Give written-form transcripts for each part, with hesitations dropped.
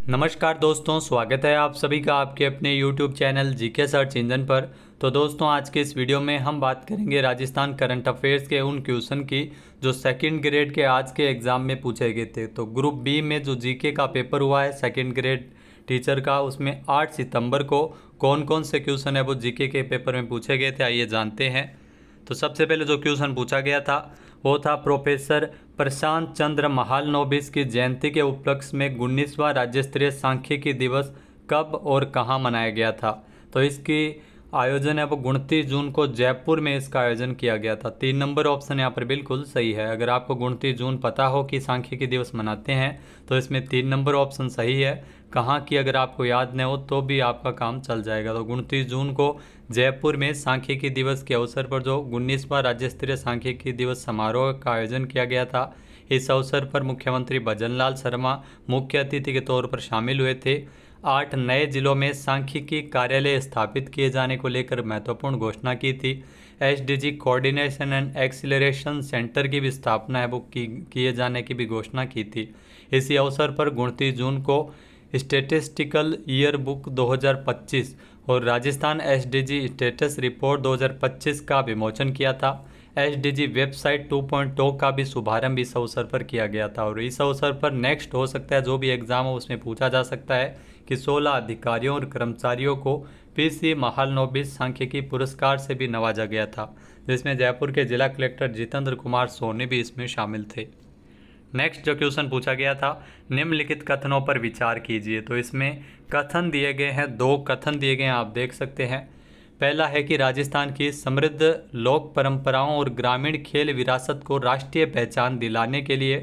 नमस्कार दोस्तों, स्वागत है आप सभी का आपके अपने YouTube channel GK search engine पर। तो दोस्तों, आज के इस वीडियो में हम बात करेंगे राजस्थान करंट अफेयर्स के उन क्वेश्चन की जो सेकंड ग्रेड के आज के एग्ज़ाम में पूछे गए थे। तो ग्रुप बी में जो जीके का पेपर हुआ है सेकंड ग्रेड टीचर का, उसमें 8 सितंबर को कौन कौन से क्वेश्चन है वो जीके के पेपर में पूछे गए थे, आइए जानते हैं। तो सबसे पहले जो क्वेश्चन पूछा गया था वो था प्रोफेसर प्रशांत चंद्र महालनोबिस की जयंती के उपलक्ष्य में 19वां राज्य स्तरीय सांख्यिकी दिवस कब और कहां मनाया गया था। तो इसकी आयोजन है वो 29 जून को जयपुर में इसका आयोजन किया गया था। 3 नंबर ऑप्शन यहाँ पर बिल्कुल सही है। अगर आपको 29 जून पता हो कि सांख्यिकी दिवस मनाते हैं तो इसमें 3 नंबर ऑप्शन सही है। कहाँ की अगर आपको याद नहीं हो तो भी आपका काम चल जाएगा। तो 29 जून को जयपुर में सांख्यिकी दिवस के अवसर पर जो 19वां राज्य स्तरीय सांख्यिकी दिवस समारोह का आयोजन किया गया था, इस अवसर पर मुख्यमंत्री भजनलाल शर्मा मुख्य अतिथि के तौर पर शामिल हुए थे। 8 नए जिलों में सांख्यिकी कार्यालय स्थापित किए जाने को लेकर महत्वपूर्ण घोषणा की थी। SDG coordination and acceleration centre की भी स्थापना है वो किए जाने की भी घोषणा की थी। इसी अवसर पर 29 जून को स्टैटिस्टिकल ईयर बुक 2025 और राजस्थान एसडीजी स्टेटस रिपोर्ट 2025 का विमोचन किया था। एसडीजी वेबसाइट 2.0 का भी शुभारंभ इस अवसर पर किया गया था। और इस अवसर पर नेक्स्ट हो सकता है जो भी एग्जाम हो उसमें पूछा जा सकता है कि 16 अधिकारियों और कर्मचारियों को पीसी महालनोबिस सांख्यिकी पुरस्कार से भी नवाजा गया था, जिसमें जयपुर के जिला कलेक्टर जितेंद्र कुमार सोनी भी इसमें शामिल थे। नेक्स्ट जो क्वेश्चन पूछा गया था, निम्नलिखित कथनों पर विचार कीजिए। तो इसमें कथन दिए गए हैं, 2 कथन दिए गए हैं, आप देख सकते हैं। पहला है कि राजस्थान की समृद्ध लोक परंपराओं और ग्रामीण खेल विरासत को राष्ट्रीय पहचान दिलाने के लिए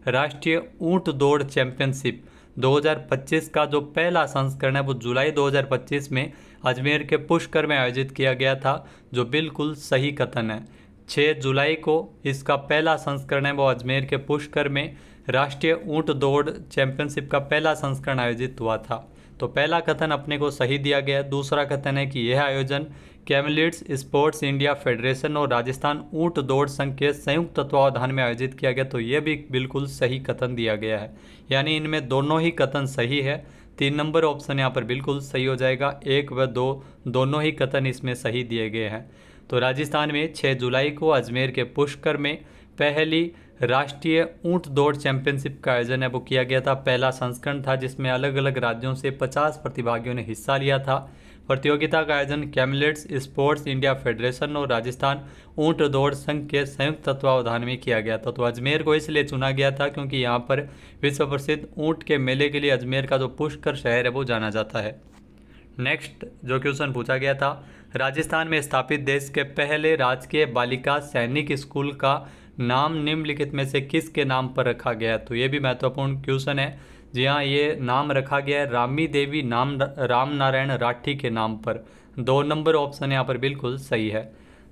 राष्ट्रीय ऊंट दौड़ चैंपियनशिप 2025 का जो पहला संस्करण है वो जुलाई 2025 में अजमेर के पुष्कर में आयोजित किया गया था, जो बिल्कुल सही कथन है। 6 जुलाई को इसका पहला संस्करण है वो अजमेर के पुष्कर में राष्ट्रीय ऊंट दौड़ चैंपियनशिप का पहला संस्करण आयोजित हुआ था। तो पहला कथन अपने को सही दिया गया है। दूसरा कथन है कि यह आयोजन कैमलिड्स स्पोर्ट्स इंडिया फेडरेशन और राजस्थान ऊंट दौड़ संघ के संयुक्त तत्वावधान में आयोजित किया गया। तो यह भी बिल्कुल सही कथन दिया गया है, यानी इनमें दोनों ही कथन सही है। 3 नंबर ऑप्शन यहाँ पर बिल्कुल सही हो जाएगा। 1 व 2 दोनों ही कथन इसमें सही दिए गए हैं। तो राजस्थान में 6 जुलाई को अजमेर के पुष्कर में पहली राष्ट्रीय ऊंट दौड़ चैंपियनशिप का आयोजन है वो किया गया था। पहला संस्करण था जिसमें अलग अलग राज्यों से 50 प्रतिभागियों ने हिस्सा लिया था। प्रतियोगिता का आयोजन कैमलिड्स स्पोर्ट्स इंडिया फेडरेशन और राजस्थान ऊंट दौड़ संघ के संयुक्त तत्वावधान में किया गया था। तो अजमेर को इसलिए चुना गया था क्योंकि यहाँ पर विश्व प्रसिद्ध ऊंट के मेले के लिए अजमेर का जो पुष्कर शहर है वो जाना जाता है। नेक्स्ट जो क्वेश्चन पूछा गया था, राजस्थान में स्थापित देश के पहले राजकीय बालिका सैनिक स्कूल का नाम निम्नलिखित में से किसके नाम पर रखा गया। तो ये भी महत्वपूर्ण क्वेश्चन है। जी हाँ, ये नाम रखा गया है रामी देवी राम नारायण राठी के नाम पर। 2 नंबर ऑप्शन यहाँ पर बिल्कुल सही है।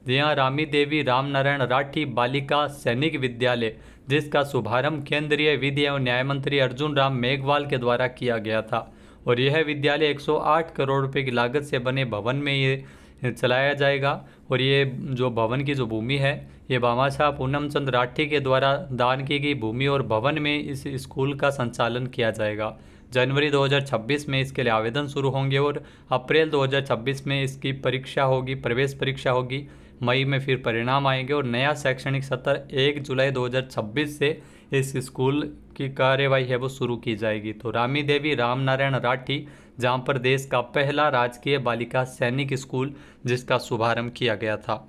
जी हाँ, रामी देवी राम नारायण राठी बालिका सैनिक विद्यालय, जिसका शुभारंभ केंद्रीय विधि एवं न्याय मंत्री अर्जुन राम मेघवाल के द्वारा किया गया था। और यह विद्यालय 108 करोड़ रुपए की लागत से बने भवन में ये चलाया जाएगा। और ये जो भवन की जो भूमि है ये भामाशाह पूनम चंद राठी के द्वारा दान की गई भूमि और भवन में इस स्कूल का संचालन किया जाएगा। जनवरी 2026 में इसके लिए आवेदन शुरू होंगे और अप्रैल 2026 में इसकी परीक्षा होगी, प्रवेश परीक्षा होगी। मई में फिर परिणाम आएंगे और नया शैक्षणिक सत्र 1 जुलाई 2026 से इस स्कूल की कार्यवाही है वो शुरू की जाएगी। तो रामी देवी राम नारायण राठी, जहाँ पर देश का पहला राजकीय बालिका सैनिक स्कूल जिसका शुभारंभ किया गया था।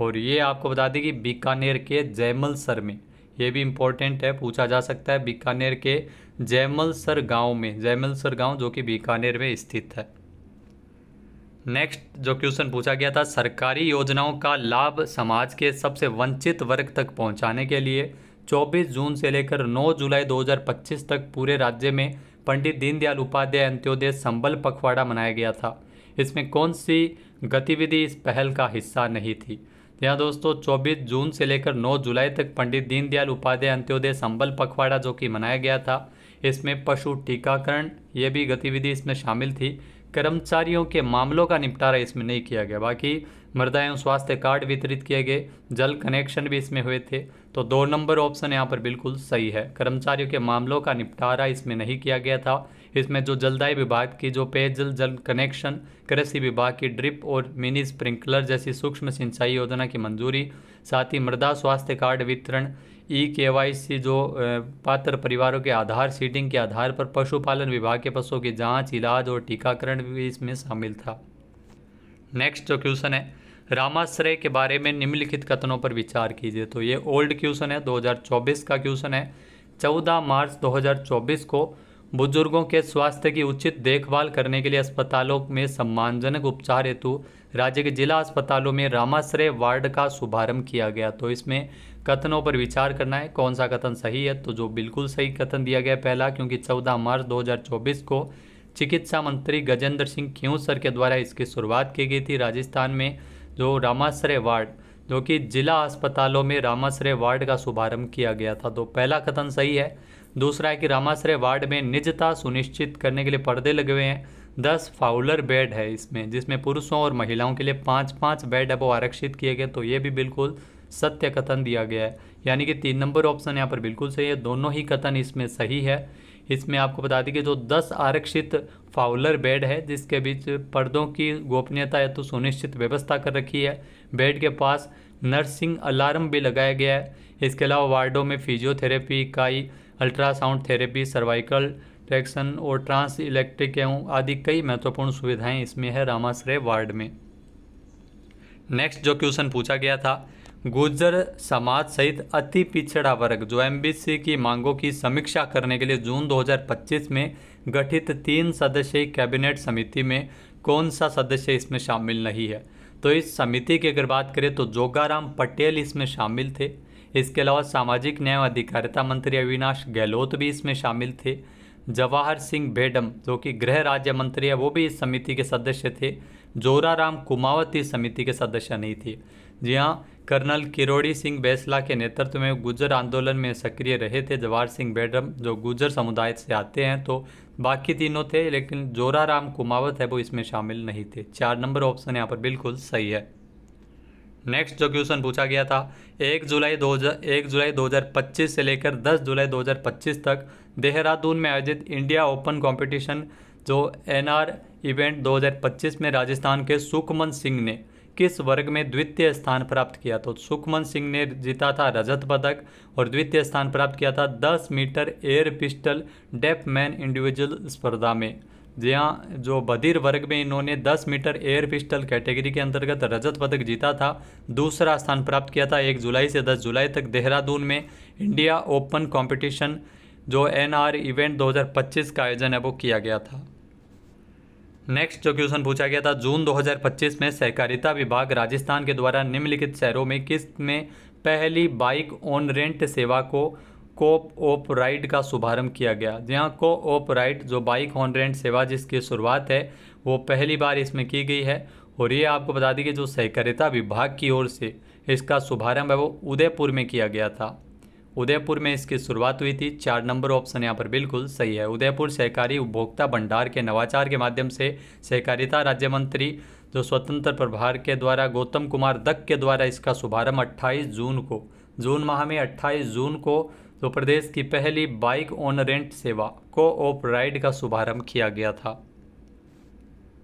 और ये आपको बता दें कि बीकानेर के जयमलसर में, ये भी इम्पोर्टेंट है, पूछा जा सकता है। बीकानेर के जयमलसर गांव में, जयमलसर गांव जो कि बीकानेर में स्थित है। नेक्स्ट जो क्वेश्चन पूछा गया था, सरकारी योजनाओं का लाभ समाज के सबसे वंचित वर्ग तक पहुंचाने के लिए 24 जून से लेकर 9 जुलाई 2025 तक पूरे राज्य में पंडित दीनदयाल उपाध्याय अंत्योदय संबल पखवाड़ा मनाया गया था। इसमें कौन सी गतिविधि इस पहल का हिस्सा नहीं थी। यहाँ दोस्तों 24 जून से लेकर 9 जुलाई तक पंडित दीनदयाल उपाध्याय अंत्योदय संबल पखवाड़ा जो कि मनाया गया था, इसमें पशु टीकाकरण ये भी गतिविधि इसमें शामिल थी। कर्मचारियों के मामलों का निपटारा इसमें नहीं किया गया। बाकी मृदा एवं स्वास्थ्य कार्ड वितरित किए गए, जल कनेक्शन भी इसमें हुए थे। तो 2 नंबर ऑप्शन यहाँ पर बिल्कुल सही है। कर्मचारियों के मामलों का निपटारा इसमें नहीं किया गया था। इसमें जो जलदायी विभाग की जो पेयजल जल कनेक्शन, कृषि विभाग की ड्रिप और मिनी स्प्रिंकलर जैसी सूक्ष्म सिंचाई योजना की मंजूरी, साथ ही मृदा स्वास्थ्य कार्ड वितरण, KYC जो पात्र परिवारों के आधार सीडिंग के आधार पर पशुपालन विभाग के पशुओं की जांच, इलाज और टीकाकरण भी इसमें शामिल था। नेक्स्ट जो क्वेश्चन है, रामाश्रय के बारे में निम्नलिखित कथनों पर विचार कीजिए। तो ये ओल्ड क्वेश्चन है, 2024 का क्वेश्चन है। 14 मार्च 2024 को बुजुर्गों के स्वास्थ्य की उचित देखभाल करने के लिए अस्पतालों में सम्मानजनक उपचार हेतु राज्य के जिला अस्पतालों में रामाश्रय वार्ड का शुभारंभ किया गया। तो इसमें कथनों पर विचार करना है, कौन सा कथन सही है। तो जो बिल्कुल सही कथन दिया गया पहला, क्योंकि 14 मार्च 2024 को चिकित्सा मंत्री गजेंद्र सिंह खेऊसर के द्वारा इसकी शुरुआत की गई थी। राजस्थान में जो रामाश्रय वार्ड, जो कि जिला अस्पतालों में रामाश्रय वार्ड का शुभारंभ किया गया था। तो पहला कथन सही है। दूसरा है कि रामाश्रय वार्ड में निजता सुनिश्चित करने के लिए पर्दे लगे हुए हैं। 10 फाउलर बेड है इसमें, जिसमें पुरुषों और महिलाओं के लिए 5-5 बेड है वो आरक्षित किए गए। तो ये भी बिल्कुल सत्य कथन दिया गया है, यानी कि 3 नंबर ऑप्शन यहाँ पर बिल्कुल सही है। दोनों ही कथन इसमें सही है। इसमें आपको बता दें कि जो 10 आरक्षित फाउलर बेड है, जिसके बीच पर्दों की गोपनीयता हेतु तो सुनिश्चित व्यवस्था कर रखी है। बेड के पास नर्सिंग अलार्म भी लगाया गया है। इसके अलावा वार्डों में फिजियोथेरेपी इकाई, अल्ट्रासाउंड थेरेपी, सर्वाइकल ट्रैक्शन और ट्रांस इलेक्ट्रिक एवं आदि कई महत्वपूर्ण सुविधाएं इसमें है रामाश्रय वार्ड में। नेक्स्ट जो क्वेश्चन पूछा गया था, गुर्जर समाज सहित अति पिछड़ा वर्ग जो MBC की मांगों की समीक्षा करने के लिए जून 2025 में गठित 3 सदस्यीय कैबिनेट समिति में कौन सा सदस्य इसमें शामिल नहीं है। तो इस समिति की अगर बात करें तो जोगाराम पटेल इसमें शामिल थे। इसके अलावा सामाजिक न्याय और अधिकारिता मंत्री अविनाश गहलोत भी इसमें शामिल थे। जवाहर सिंह भेडम जो कि गृह राज्य मंत्री है वो भी इस समिति के सदस्य थे। जोराराम कुमावत इस समिति के सदस्य नहीं थे। जी हाँ, कर्नल किरोड़ी सिंह बैसला के नेतृत्व में गुर्जर आंदोलन में सक्रिय रहे थे जवाहर सिंह भेडम, जो गुर्जर समुदाय से आते हैं। तो बाकी तीनों थे, लेकिन जोराराम कुमावत है वो इसमें शामिल नहीं थे। 4 नंबर ऑप्शन यहाँ पर बिल्कुल सही है। नेक्स्ट जो क्वेश्चन पूछा गया था, 1 जुलाई 2025 से लेकर 10 जुलाई 2025 तक देहरादून में आयोजित इंडिया ओपन कंपटीशन जो NR इवेंट 2025 में राजस्थान के सुखमन सिंह ने किस वर्ग में द्वितीय स्थान प्राप्त किया। तो सुखमन सिंह ने जीता था रजत पदक और द्वितीय स्थान प्राप्त किया था 10 metre air pistol deaf man individual स्पर्धा में। जी हाँ, जो बधिर वर्ग में इन्होंने 10 मीटर एयर पिस्टल कैटेगरी के अंतर्गत रजत पदक जीता था। दूसरा स्थान प्राप्त किया था 1 जुलाई से 10 जुलाई तक देहरादून में इंडिया ओपन कंपटीशन जो NR इवेंट 2025 का आयोजन है वो किया गया था। नेक्स्ट जो क्वेश्चन पूछा गया था, जून 2025 में सहकारिता विभाग राजस्थान के द्वारा निम्नलिखित शहरों में किस में पहली बाइक ऑन रेंट सेवा को कोऑप राइड का शुभारंभ किया गया। जहाँ कोऑप राइड जो बाइक ऑन रेंट सेवा जिसकी शुरुआत है वो पहली बार इसमें की गई है। और ये आपको बता दें कि जो सहकारिता विभाग की ओर से इसका शुभारंभ है वो उदयपुर में किया गया था। उदयपुर में इसकी शुरुआत हुई थी। 4 नंबर ऑप्शन यहाँ पर बिल्कुल सही है। उदयपुर सहकारी उपभोक्ता भंडार के नवाचार के माध्यम से सहकारिता राज्य मंत्री जो स्वतंत्र प्रभार के द्वारा गौतम कुमार दत्त के द्वारा इसका शुभारंभ 28 जून को, जून माह में 28 जून को जो प्रदेश की पहली बाइक ऑन रेंट सेवा कोऑप राइड का शुभारंभ किया गया था।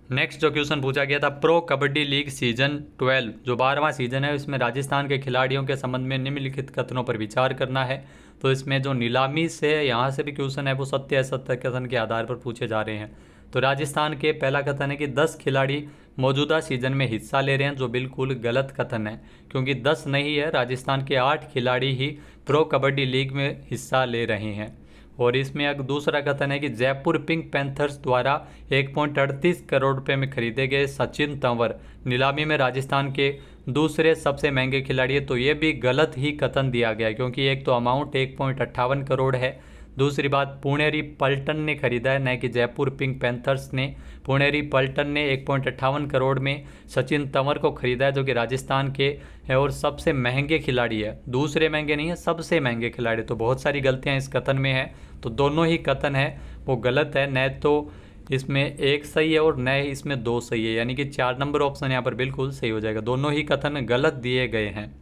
नेक्स्ट जो क्वेश्चन पूछा गया था, प्रो कबड्डी लीग सीजन 12 जो 12वां सीजन है इसमें राजस्थान के खिलाड़ियों के संबंध में निम्नलिखित कथनों पर विचार करना है। तो इसमें जो नीलामी से यहाँ से भी क्वेश्चन है वो सत्य असत्य कथन के आधार पर पूछे जा रहे हैं। तो राजस्थान के पहला कथन है कि 10 खिलाड़ी मौजूदा सीजन में हिस्सा ले रहे हैं, जो बिल्कुल गलत कथन है, क्योंकि 10 नहीं है, राजस्थान के 8 खिलाड़ी ही प्रो कबड्डी लीग में हिस्सा ले रहे हैं। और इसमें एक दूसरा कथन है कि जयपुर पिंक पैंथर्स द्वारा 1.38 करोड़ रुपए में खरीदे गए सचिन तंवर नीलामी में राजस्थान के दूसरे सबसे महंगे खिलाड़ी है। तो ये भी गलत ही कथन दिया गया है, क्योंकि एक तो अमाउंट 1.58 करोड़ है, दूसरी बात पुणेरी पल्टन ने खरीदा है, न कि जयपुर पिंक पैंथर्स ने। पुणेरी पल्टन ने 1.58 करोड़ में सचिन तंवर को खरीदा है, जो कि राजस्थान के है और सबसे महंगे खिलाड़ी है, दूसरे महंगे नहीं है, सबसे महंगे खिलाड़ी। तो बहुत सारी गलतियां इस कथन में है, तो दोनों ही कथन है वो गलत है। न तो इसमें एक सही है और नए इसमें 2 सही है, यानी कि 4 नंबर ऑप्शन यहाँ पर बिल्कुल सही हो जाएगा। दोनों ही कथन गलत दिए गए हैं।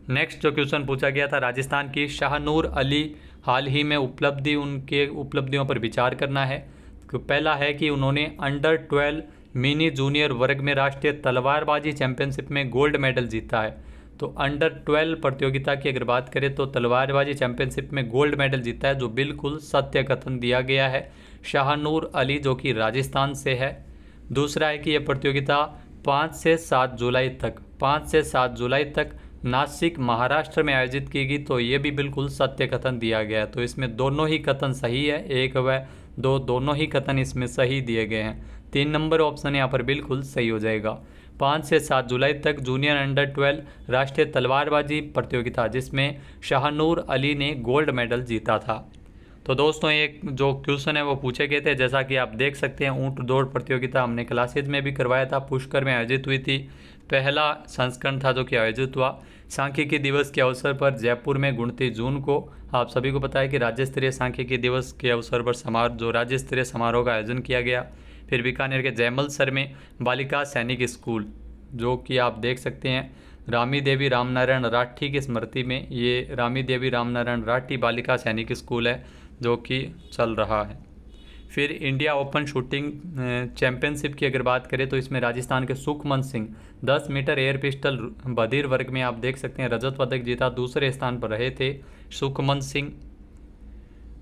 नेक्स्ट जो क्वेश्चन पूछा गया था, राजस्थान की शाहनूर अली हाल ही में उपलब्धि, उनके उपलब्धियों पर विचार करना है। तो पहला है कि उन्होंने अंडर 12 मिनी जूनियर वर्ग में राष्ट्रीय तलवारबाजी चैंपियनशिप में गोल्ड मेडल जीता है। तो अंडर 12 प्रतियोगिता की अगर बात करें तो तलवारबाजी चैंपियनशिप में गोल्ड मेडल जीता है, जो बिल्कुल सत्य कथन दिया गया है। शाहनूर अली जो कि राजस्थान से है। दूसरा है कि यह प्रतियोगिता 5 से 7 जुलाई तक नासिक महाराष्ट्र में आयोजित की गई। तो ये भी बिल्कुल सत्य कथन दिया गया है। तो इसमें दोनों ही कथन सही है, 1 व 2 दोनों ही कथन इसमें सही दिए गए हैं। 3 नंबर ऑप्शन यहाँ पर बिल्कुल सही हो जाएगा। 5 से 7 जुलाई तक जूनियर अंडर 12 राष्ट्रीय तलवारबाजी प्रतियोगिता, जिसमें शाहनूर अली ने गोल्ड मेडल जीता था। तो दोस्तों एक जो क्वेश्चन है वो पूछे गए थे, जैसा कि आप देख सकते हैं ऊंट दौड़ प्रतियोगिता हमने क्लासेज में भी करवाया था, पुष्कर में आयोजित हुई थी। पहला संस्करण था जो कि आयोजित हुआ। सांख्यिकी दिवस के अवसर पर जयपुर में 29 जून को, आप सभी को पता है कि राज्य स्तरीय सांख्यिकी दिवस के अवसर पर राज्य स्तरीय समारोह का आयोजन किया गया। फिर बीकानेर के जयमलसर में बालिका सैनिक स्कूल, जो कि आप देख सकते हैं रामी देवी रामनारायण राठी की स्मृति में, ये रामी देवी रामनारायण राठी बालिका सैनिक स्कूल है जो कि चल रहा है। फिर इंडिया ओपन शूटिंग चैंपियनशिप की अगर बात करें तो इसमें राजस्थान के Sukhman Singh 10 metre air pistol बधिर वर्ग में आप देख सकते हैं रजत पदक जीता, दूसरे स्थान पर रहे थे सुखमन सिंह।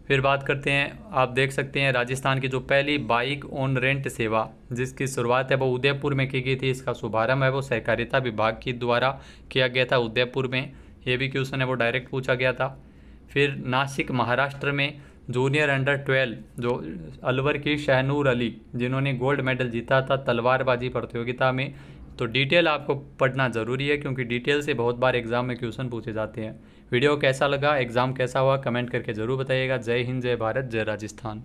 फिर बात करते हैं, आप देख सकते हैं राजस्थान की जो पहली बाइक ऑन रेंट सेवा जिसकी शुरुआत है वो उदयपुर में की गई थी। इसका शुभारंभ है वो सहकारिता विभाग की द्वारा किया गया था उदयपुर में। ये भी क्वेश्चन है वो डायरेक्ट पूछा गया था। फिर नासिक महाराष्ट्र में जूनियर अंडर 12 जो अलवर की शाहनूर अली जिन्होंने गोल्ड मेडल जीता था तलवारबाजी प्रतियोगिता में। तो डिटेल आपको पढ़ना ज़रूरी है क्योंकि डिटेल से बहुत बार एग्जाम में क्वेश्चन पूछे जाते हैं। वीडियो कैसा लगा, एग्ज़ाम कैसा हुआ, कमेंट करके ज़रूर बताइएगा। जय हिंद, जय भारत, जय राजस्थान।